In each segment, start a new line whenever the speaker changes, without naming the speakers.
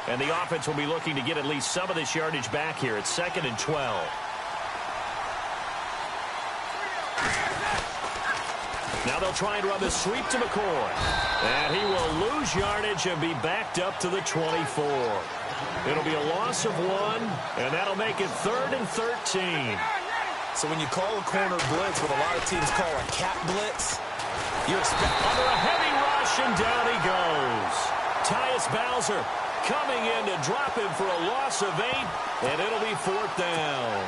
And the offense will be looking to get at least some of this yardage back here. It's 2nd and 12. Now they'll try and run the sweep to McCoy. And he will lose yardage and be backed up to the 24. It'll be a loss of 1, and that'll make it 3rd and 13.
So when you call a corner blitz, what a lot of teams call a cat blitz, you expect...
Under a heavy rush, and down he goes. Tyus Bowser coming in to drop him for a loss of 8, and it'll be 4th down.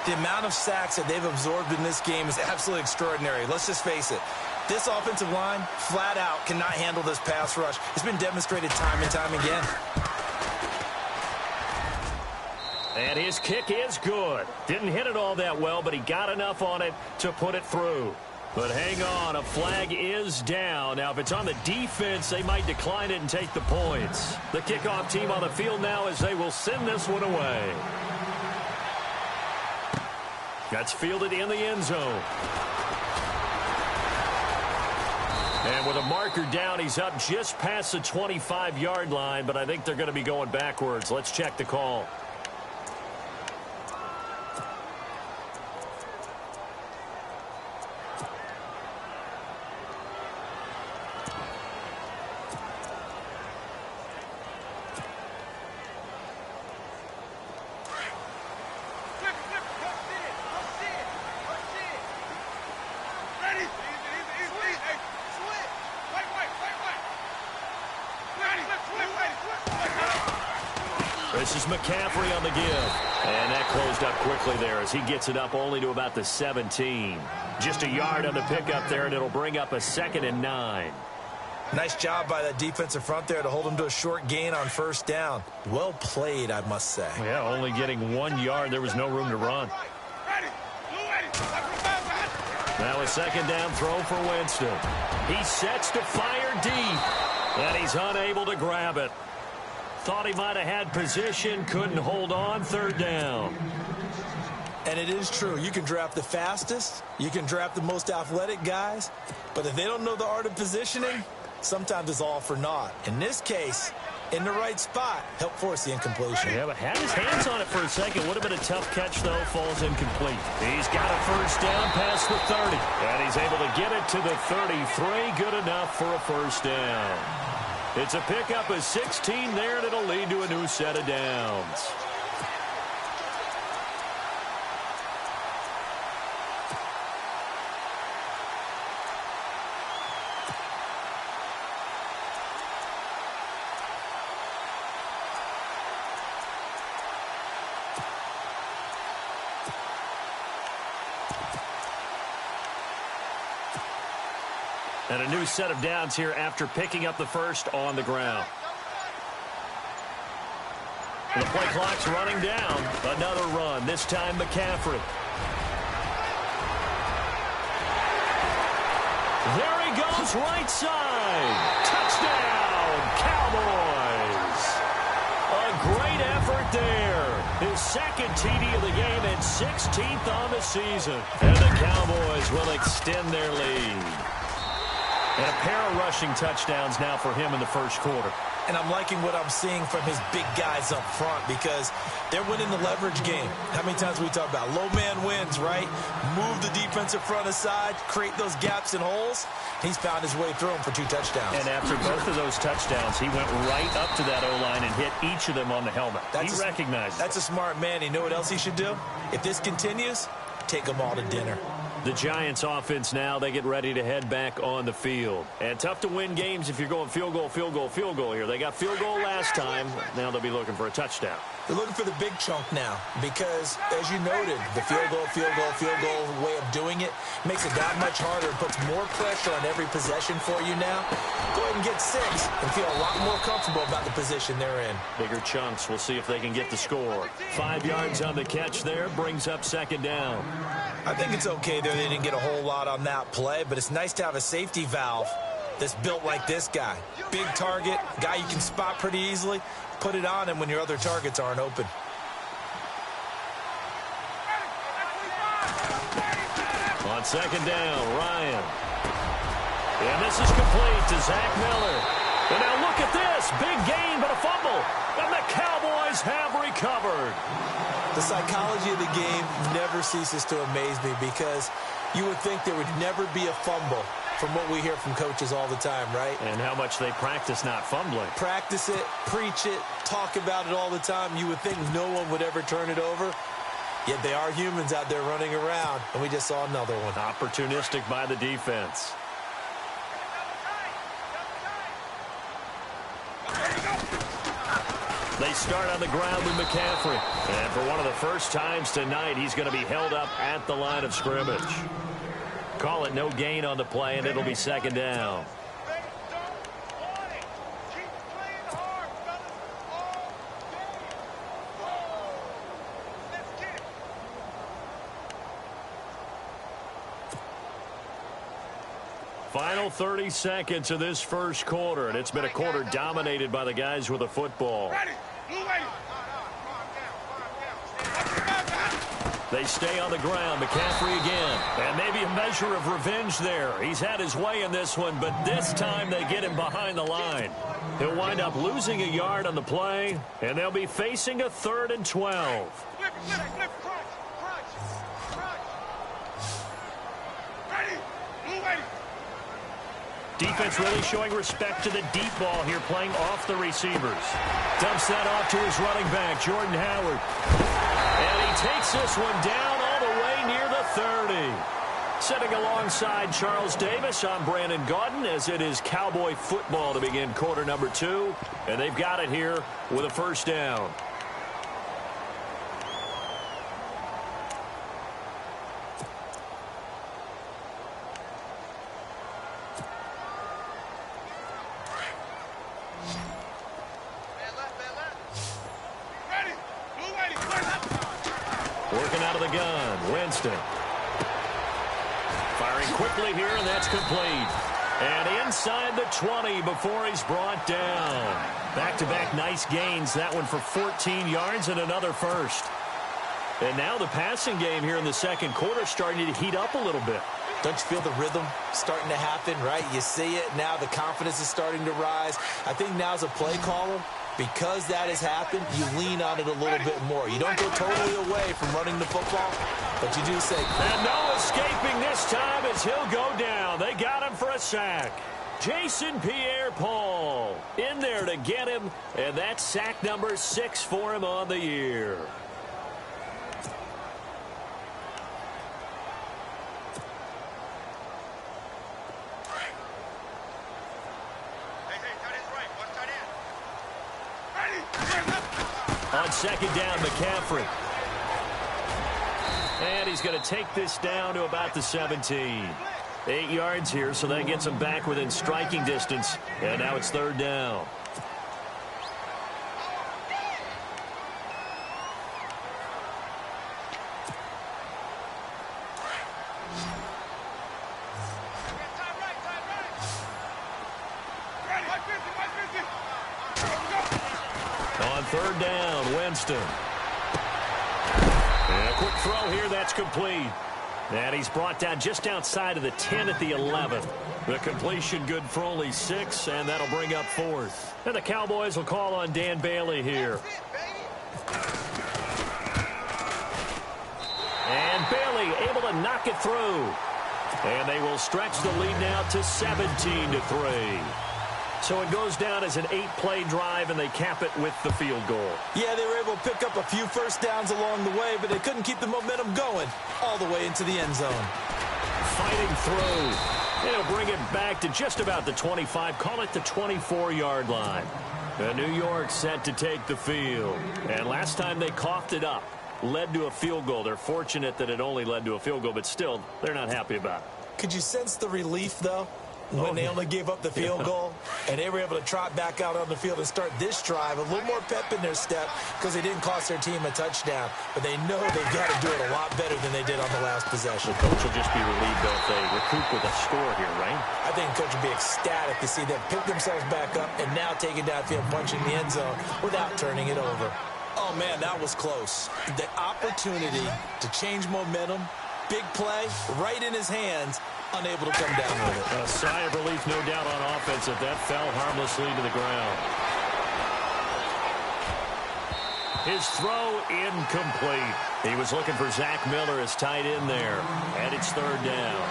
The amount of sacks that they've absorbed in this game is absolutely extraordinary. Let's just face it. This offensive line, flat out, cannot handle this pass rush. It's been demonstrated time and time again.
And his kick is good. Didn't hit it all that well, but he got enough on it to put it through. But hang on, a flag is down. Now, if it's on the defense, they might decline it and take the points. The kickoff team on the field now as they will send this one away. That's fielded in the end zone. And with a marker down, he's up just past the 25-yard line, but I think they're going to be going backwards. Let's check the call. This is McCaffrey on the give. And that closed up quickly there as he gets it up only to about the 17. Just a yard on the pickup there, and it'll bring up a 2nd and 9.
Nice job by that defensive front there to hold him to a short gain on 1st down. Well played, I must say.
Yeah, only getting 1 yard. There was no room to run. Now a 2nd down throw for Winston. He sets to fire deep, and he's unable to grab it. Thought he might have had position, couldn't hold on, 3rd down.
And it is true. You can draft the fastest, you can draft the most athletic guys, but if they don't know the art of positioning, sometimes it's all for naught. In this case, in the right spot, helped force the incompletion.
Yeah, but had his hands on it for a second. Would have been a tough catch, though. Falls incomplete. He's got a 1st down past the 30. And he's able to get it to the 33. Good enough for a 1st down. It's a pickup of 16 there, and it'll lead to a new set of downs. And a new set of downs here after picking up the 1st on the ground. The play clock's running down. Another run, this time McCaffrey. There he goes, right side. Touchdown, Cowboys. A great effort there. His 2nd TD of the game and 16th on the season. And the Cowboys will extend their lead. And a pair of rushing touchdowns now for him in the 1st quarter.
And I'm liking what I'm seeing from his big guys up front because they're winning the leverage game. How many times we talk about low man wins, right? Move the defensive front aside, create those gaps and holes. He's found his way through them for 2 touchdowns.
And after both of those touchdowns, he went right up to that O-line and hit each of them on the helmet. He recognized it.
That's a smart man. You know what else he should do? If this continues, take them all to dinner.
The Giants offense now, they get ready to head back on the field. And tough to win games if you're going field goal, field goal, field goal here. They got field goal last time. Now they'll be looking for a touchdown.
They're looking for the big chunk now because, as you noted, the field goal way of doing it makes it that much harder. It puts more pressure on every possession for you now. Go ahead and get 6 and feel a lot more comfortable about the position they're in.
Bigger chunks. We'll see if they can get the score. 5 yards on the catch there. Brings up 2nd down.
I think it's okay there. They didn't get a whole lot on that play, but it's nice to have a safety valve that's built like this guy. Big target, guy you can spot pretty easily. Put it on him when your other targets aren't open.
On 2nd down, Ryan. And this is complete to Zach Miller. And now look at this. Big gain, but a fumble. And the recovered.
The psychology of the game never ceases to amaze me because you would think there would never be a fumble from what we hear from coaches all the time, right?
And how much they practice not fumbling.
Practice it, preach it, talk about it all the time. You would think no one would ever turn it over. Yet they are humans out there running around, and we just saw another one.
Opportunistic by the defense. They start on the ground with McCaffrey. And for one of the first times tonight, he's going to be held up at the line of scrimmage. Call it no gain on the play, and it'll be second down. Final 30 seconds of this first quarter, and it's been a quarter dominated by the guys with the football. They stay on the ground. McCaffrey again. And maybe a measure of revenge there. He's had his way in this one, but this time they get him behind the line. He'll wind up losing a yard on the play, and they'll be facing a 3rd and 12. Defense really showing respect to the deep ball here, playing off the receivers. Dumps that off to his running back, Jordan Howard. And he takes this one down all the way near the 30. Sitting alongside Charles Davis, I'm Brandon Gaudin, as it is Cowboy football to begin quarter number 2. And they've got it here with a first down. Working out of the gun, Winston. Firing quickly here, and that's complete. And inside the 20 before he's brought down. Back-to-back nice gains, that one for 14 yards and another first. And now the passing game here in the second quarter starting to heat up a little bit.
Don't you feel the rhythm starting to happen, right? You see it. Now the confidence is starting to rise. I think now's a play caller. Because that has happened, you lean on it a little bit more. You don't go totally away from running the football, but you do say...
And no escaping this time as he'll go down. They got him for a sack. Jason Pierre-Paul in there to get him, and that's sack number 6 for him on the year. On second down, McCaffrey. And he's going to take this down to about the 17. 8 yards here, so that gets him back within striking distance. And now it's third down. On third down, Winston. And a quick throw here, that's complete. And he's brought down just outside of the 10 at the 11. The completion good for only 6, and that'll bring up 4th. And the Cowboys will call on Dan Bailey here. And Bailey able to knock it through. And they will stretch the lead now to 17-3. So it goes down as an 8-play drive, and they cap it with the field goal.
Yeah, they were able to pick up a few first downs along the way, but they couldn't keep the momentum going all the way into the end zone.
Fighting through. It'll bring it back to just about the 25, call it the 24-yard line. And New York set to take the field. And last time they coughed it up, led to a field goal. They're fortunate that it only led to a field goal, but still, they're not happy about it.
Could you sense the relief, though? When they only gave up the field goal, and they were able to trot back out on the field and start this drive, a little more pep in their step because they didn't cost their team a touchdown. But they know they've got to do it a lot better than they did on the last possession.
The coach will just be relieved if they recoup with a score here, right?
I think the coach will be ecstatic to see them pick themselves back up and now take it downfield, punching the end zone without turning it over. Oh, man, that was close. The opportunity to change momentum, big play, right in his hands, unable to come down with it.
A sigh of relief, no doubt, on offense if that fell harmlessly to the ground. His throw incomplete. He was looking for Zach Miller as tight end there. And it's third down.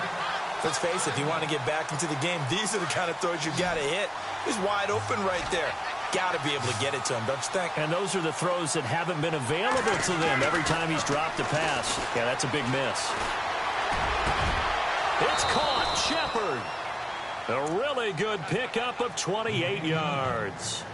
Let's face it, if you want to get back into the game, these are the kind of throws you got to hit. He's wide open right there. Got to be able to get it to him, don't you think?
And those are the throws that haven't been available to them every time he's dropped a pass. Yeah, that's a big miss. It's caught. Shepard. A really good pickup of 28 yards.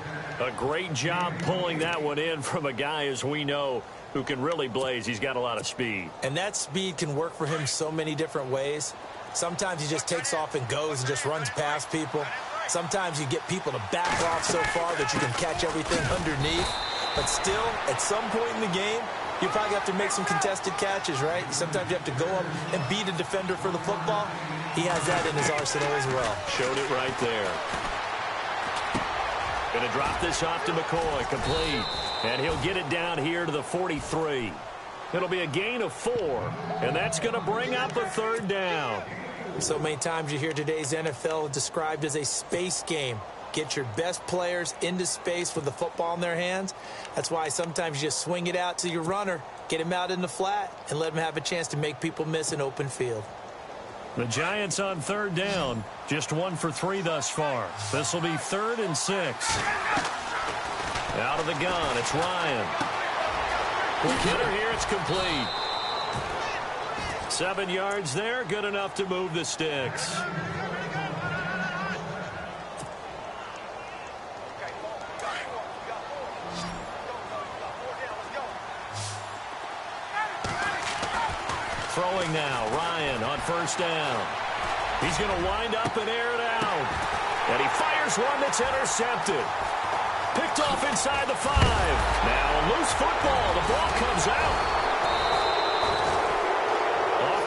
A great job pulling that one in from a guy, as we know, who can really blaze. He's got a lot of speed.
And that speed can work for him so many different ways. Sometimes he just takes off and goes and just runs past people. Sometimes you get people to back off so far that you can catch everything underneath. But still, at some point in the game, you probably have to make some contested catches, right? Sometimes you have to go up and beat a defender for the football. He has that in his arsenal as well.
Showed it right there. Going to drop this off to McCoy. Complete. And he'll get it down here to the 43. It'll be a gain of 4. And that's going to bring up a third down.
So many times you hear today's NFL described as a space game. Get your best players into space with the football in their hands. That's why sometimes you just swing it out to your runner, get him out in the flat, and let him have a chance to make people miss an open field.
The Giants on third down, just 1 for 3 thus far. This will be 3rd and 6. Out of the gun, it's Ryan. Quick hitter here, it's complete. 7 yards there, good enough to move the sticks. Throwing now, Ryan on first down. He's going to wind up and air it out. And he fires one that's intercepted. Picked off inside the 5. Now a loose football. The ball comes out.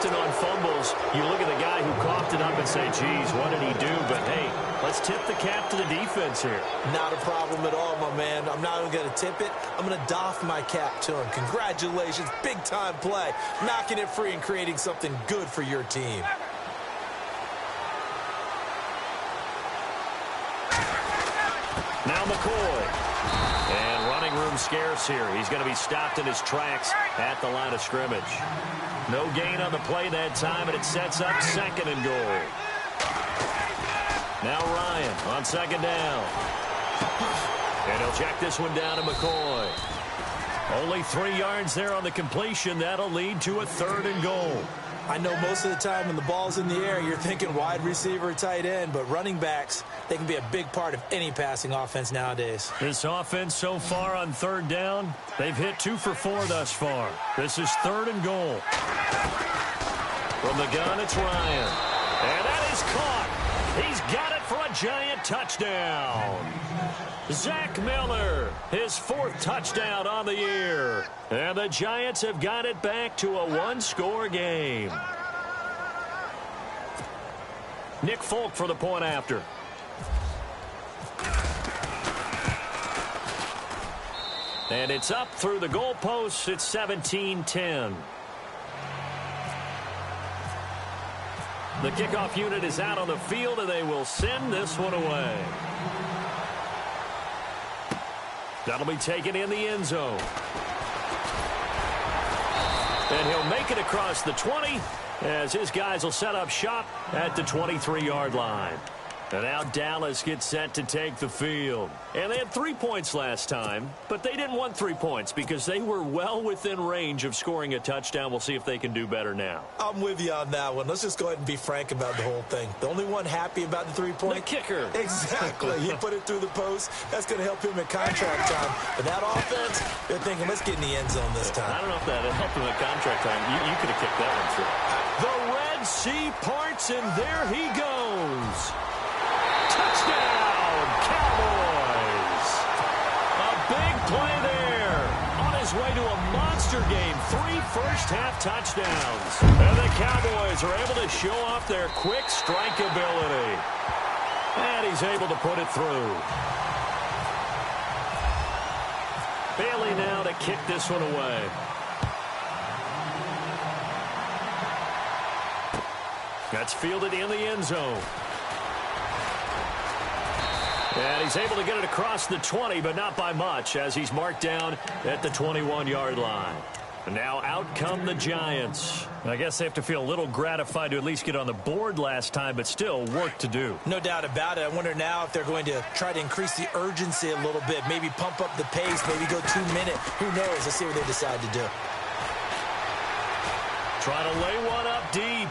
Often on fumbles, you look at the guy who coughed it up and say, geez, what did he do? But, hey, let's tip the cap to the defense here.
Not a problem at all, my man. I'm not even going to tip it. I'm going to doff my cap to him. Congratulations. Big-time play. Knocking it free and creating something good for your team.
Now McCoy. And running room scarce here. He's going to be stopped in his tracks at the line of scrimmage. No gain on the play that time, and it sets up 2nd and goal. Now Ryan on 2nd down. And he'll check this one down to McCoy. Only 3 yards there on the completion. That'll lead to a 3rd and goal.
I know most of the time when the ball's in the air, you're thinking wide receiver, tight end, but running backs, they can be a big part of any passing offense nowadays.
This offense so far on 3rd down, they've hit 2 for 4 thus far. This is 3rd and goal. From the gun, it's Ryan. And that is caught. He's got it for a Giant touchdown. Zach Miller, his 4th touchdown on the year. And the Giants have got it back to a 1-score game. Nick Folk for the point after. And it's up through the goalposts. It's 17-10. The kickoff unit is out on the field, and they will send this one away. That'll be taken in the end zone. And he'll make it across the 20 as his guys will set up shop at the 23-yard line. And now Dallas gets set to take the field. And they had 3 points last time, but they didn't want 3 points because they were well within range of scoring a touchdown. We'll see if they can do better now.
I'm with you on that one. Let's just go ahead and be frank about the whole thing. The only one happy about the 3-point?
The kicker.
Exactly. He put it through the post. That's going to help him at contract time. But that offense, they're thinking, let's get in the end zone this time.
I don't know if that helped him at contract time. You could have kicked that one through. The Red Sea parts, and there he goes. Touchdown, Cowboys. A big play there. On his way to a monster game. 3 first-half touchdowns. And the Cowboys are able to show off their quick strike ability. And he's able to put it through. Bailey now to kick this one away. That's fielded in the end zone. And he's able to get it across the 20, but not by much, as he's marked down at the 21-yard line. And now out come the Giants. I guess they have to feel a little gratified to at least get on the board last time, but still work to do.
No doubt about it. I wonder now if they're going to try to increase the urgency a little bit, maybe pump up the pace, maybe go 2 minute. Who knows? Let's see what they decide to do.
Trying to lay one up deep.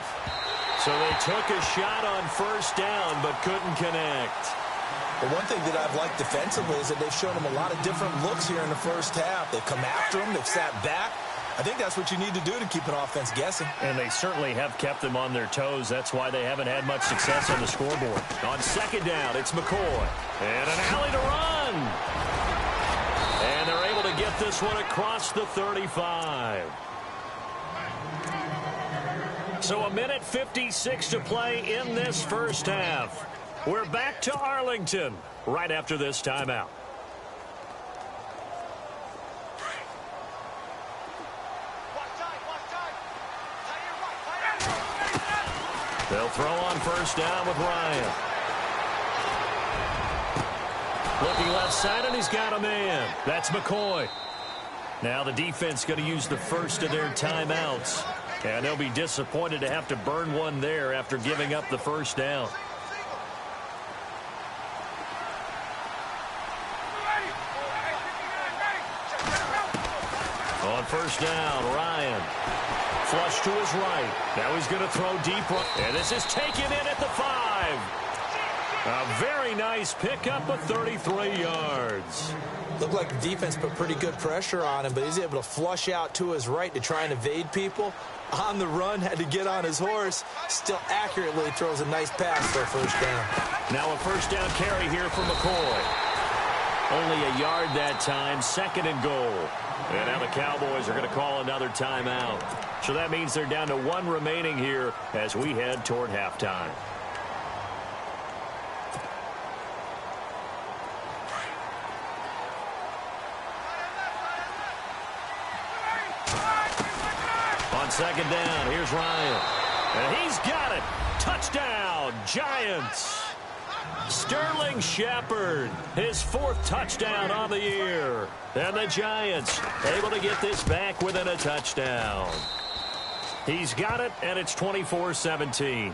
So they took a shot on first down, but couldn't connect.
But one thing that I've liked defensively is that they've shown them a lot of different looks here in the first half. They've come after them. They've sat back. I think that's what you need to do to keep an offense guessing.
And they certainly have kept them on their toes. That's why they haven't had much success on the scoreboard. On second down, it's McCoy. And an alley to run. And they're able to get this one across the 35. So a minute 56 to play in this first half. We're back to Arlington right after this timeout. They'll throw on first down with Ryan. Looking left side, and he's got a man. That's McCoy. Now the defense going to use the first of their timeouts. And they'll be disappointed to have to burn one there after giving up the first down. On first down, Ryan. Flush to his right. Now he's going to throw deep. And this is taken in at the 5. A very nice pickup of 33 yards.
Looked like the defense put pretty good pressure on him, but he's able to flush out to his right to try and evade people. On the run, had to get on his horse. Still accurately throws a nice pass for a first down.
Now a first down carry here for McCoy. Only a yard that time, second and goal. And now the Cowboys are going to call another timeout. So that means they're down to 1 remaining here as we head toward halftime. On second down, here's Ryan. And he's got it. Touchdown, Giants. Sterling Shepard, his 4th touchdown on the year. And the Giants able to get this back within a touchdown. He's got it, and it's 24-17.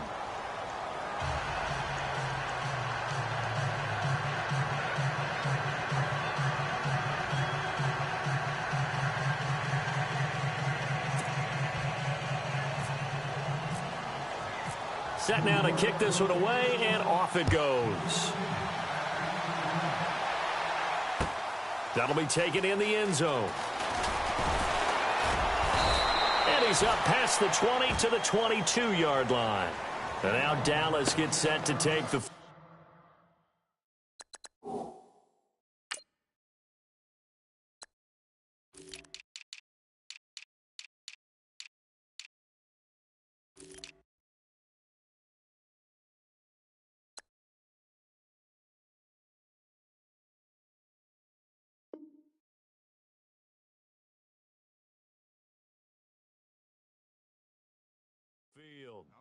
Set now to kick this one away, and off it goes. That'll be taken in the end zone. And he's up past the 20 to the 22-yard line. And now Dallas gets set to take the...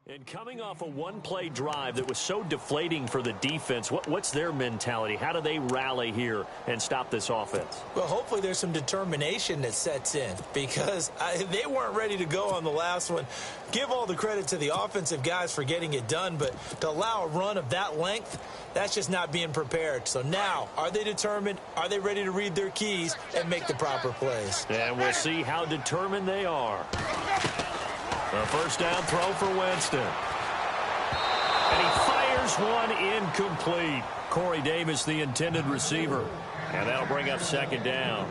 And coming off a one-play drive that was so deflating for the defense, what's their mentality? How do they rally here and stop this offense?
Well, hopefully there's some determination that sets in because they weren't ready to go on the last one. Give all the credit to the offensive guys for getting it done, but to allow a run of that length, that's just not being prepared. So now, are they determined? Are they ready to read their keys and make the proper plays?
And we'll see how determined they are. A first down throw for Winston. And he fires one incomplete. Corey Davis, the intended receiver. And that'll bring up second down.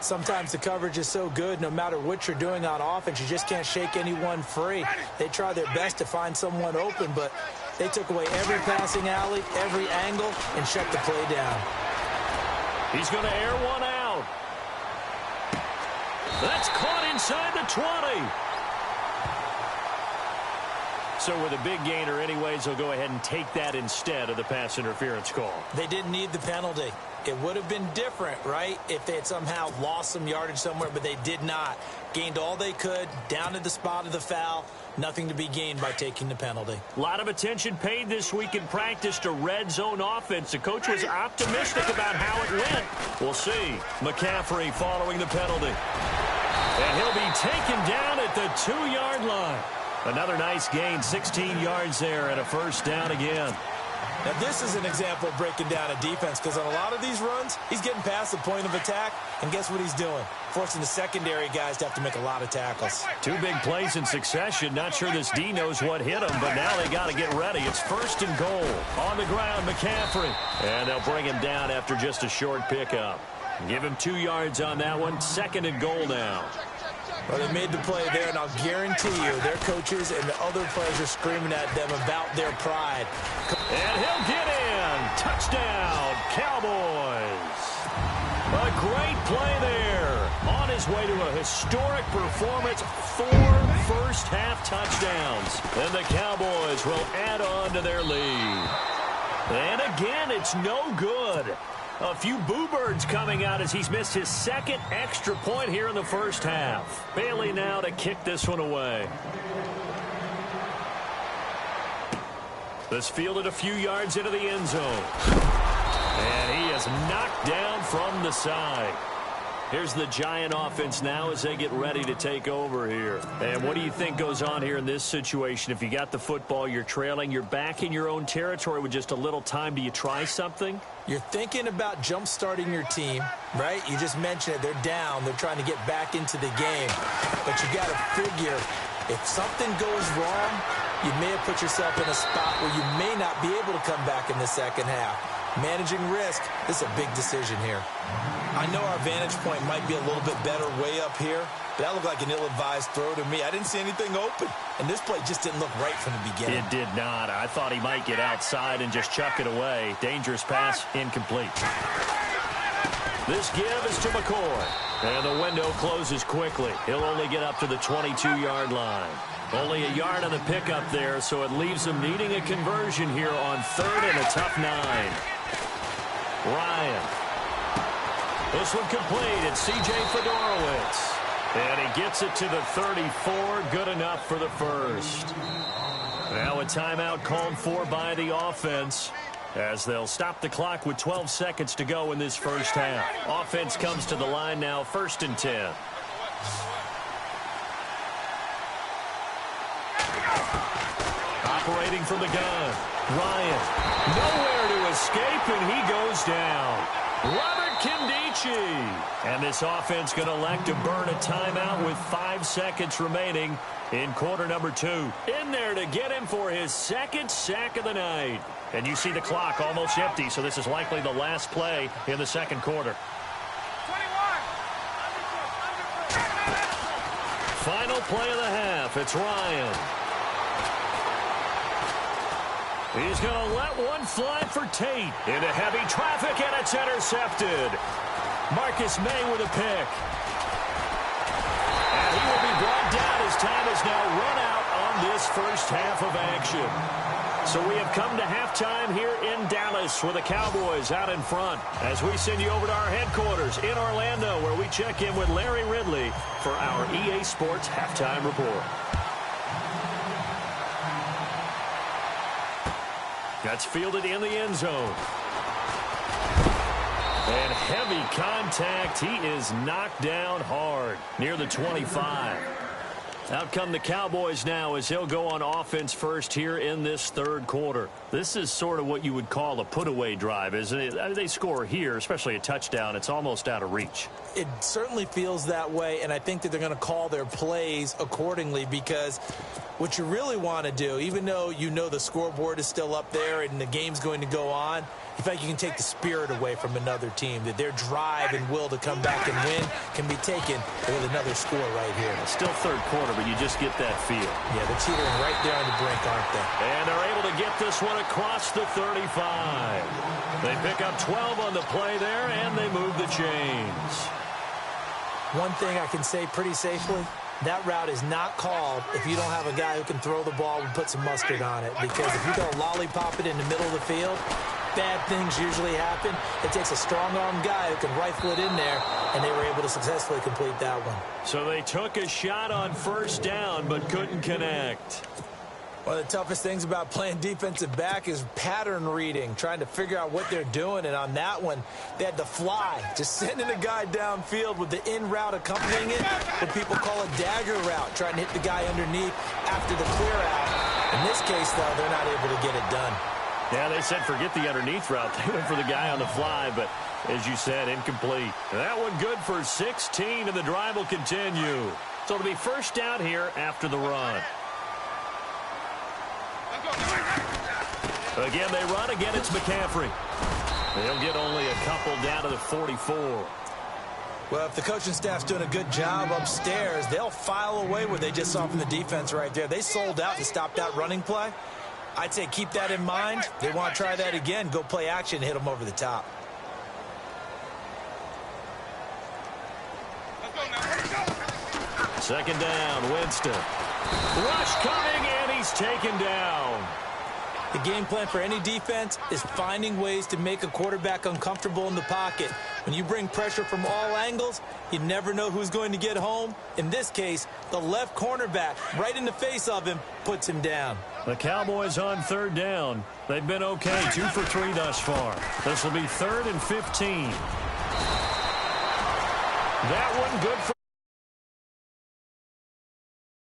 Sometimes the coverage is so good, no matter what you're doing on offense, you just can't shake anyone free. They try their best to find someone open, but they took away every passing alley, every angle, and shut the play down.
He's going to air one out. That's caught inside the 20. So with a big gainer anyways, they'll go ahead and take that instead of the pass interference call.
They didn't need the penalty. It would have been different, right, if they had somehow lost some yardage somewhere, but they did not. Gained all they could, down to the spot of the foul. Nothing to be gained by taking the penalty.
A lot of attention paid this week in practice to red zone offense. The coach was optimistic about how it went. We'll see. McCaffrey following the penalty. And he'll be taken down at the 2-yard line. Another nice gain, 16 yards there and a first down again.
Now, this is an example of breaking down a defense because on a lot of these runs, he's getting past the point of attack, and guess what he's doing? Forcing the secondary guys to have to make a lot of tackles.
2 big plays in succession. Not sure this D knows what hit him, but now they got to get ready. It's first and goal. On the ground, McCaffrey. And they'll bring him down after just a short pickup. Give him 2 yards on that one. Second and goal now.
Well, they made the play there, and I'll guarantee you their coaches and the other players are screaming at them about their pride.
And he'll get in. Touchdown, Cowboys. A great play there. On his way to a historic performance, 4 first-half touchdowns. And the Cowboys will add on to their lead. And again, it's no good. A few boo birds coming out as he's missed his second extra point here in the first half. Bailey now to kick this one away. This fielded a few yards into the end zone. And he is knocked down from the side. Here's the Giant offense now as they get ready to take over here. And what do you think goes on here in this situation? If you got the football, you're trailing, you're back in your own territory with just a little time. Do you try something?
You're thinking about jump-starting your team, right? You just mentioned it. They're down. They're trying to get back into the game. But you got to figure, if something goes wrong, you may have put yourself in a spot where you may not be able to come back in the second half. Managing risk, this is a big decision here. I know our vantage point might be a little bit better way up here, but that looked like an ill-advised throw to me. I didn't see anything open, and this play just didn't look right from the beginning.
It did not. I thought he might get outside and just chuck it away. Dangerous pass, incomplete. This give is to McCoy, and the window closes quickly. He'll only get up to the 22-yard line. Only a yard on the pickup there, so it leaves him needing a conversion here on 3rd and a tough 9. Ryan. This one complete. It's C.J. Fedorowicz. And he gets it to the 34. Good enough for the first. Now a timeout called for by the offense as they'll stop the clock with 12 seconds to go in this first half. Offense comes to the line now, 1st and 10. Operating from the gun. Ryan. Nowhere to escape, and he goes down. Robert Kindici. And this offense going to elect to burn a timeout with 5 seconds remaining in quarter number 2. In there to get him for his second sack of the night. And you see the clock almost empty, so this is likely the last play in the second quarter.
21.
Final play of the half. It's Ryan. He's going to let one fly for Tate. Into heavy traffic, and it's intercepted. Marcus May with a pick. And he will be brought down as time is now run out on this first half of action. So we have come to halftime here in Dallas with the Cowboys out in front as we send you over to our headquarters in Orlando where we check in with Larry Ridley for our EA Sports Halftime Report. That's fielded in the end zone. And heavy contact. He is knocked down hard near the 25. Out come the Cowboys now as he'll go on offense first here in this third quarter. This is sort of what you would call a put-away drive, isn't it? I mean, they score here, especially a touchdown. It's almost out of reach.
It certainly feels that way, and I think that they're going to call their plays accordingly because what you really want to do, even though you know the scoreboard is still up there and the game's going to go on, in fact, you can take the spirit away from another team, that their drive and will to come back and win can be taken with another score right here.
Still third quarter, but you just get that feel.
Yeah, they're teetering right there on the brink, aren't they?
And they're able to get this one across the 35. They pick up 12 on the play there, and they move the chains.
One thing I can say pretty safely, that route is not called if you don't have a guy who can throw the ball and put some mustard on it. Because if you're going to lollipop it in the middle of the field, bad things usually happen. It takes a strong-arm guy who can rifle it in there, and they were able to successfully complete that one.
So they took a shot on first down but couldn't connect.
One of the toughest things about playing defensive back is pattern reading, trying to figure out what they're doing. And on that one, they had to fly, just sending a guy downfield with the in route accompanying it, what people call a dagger route, trying to hit the guy underneath after the clear out. In this case, though, they're not able to get it done.
Yeah, they said forget the underneath route. They went for the guy on the fly, but as you said, incomplete. That one good for 16, and the drive will continue. So it'll be first down here after the run. Again, they run. Again, it's McCaffrey. They'll get only a couple down to the 44.
Well, if the coaching staff's doing a good job upstairs, they'll file away what they just saw from the defense right there. They sold out to stop that running play. I'd say keep that in mind. They want to try that again. Go play action, hit them over the top.
Second down, Winston. Rush coming, and he's taken down.
The game plan for any defense is finding ways to make a quarterback uncomfortable in the pocket. When you bring pressure from all angles, you never know who's going to get home. In this case, the left cornerback, right in the face of him, puts him down.
The Cowboys on third down. They've been okay, 2 for 3 thus far. This will be 3rd and 15. That one good for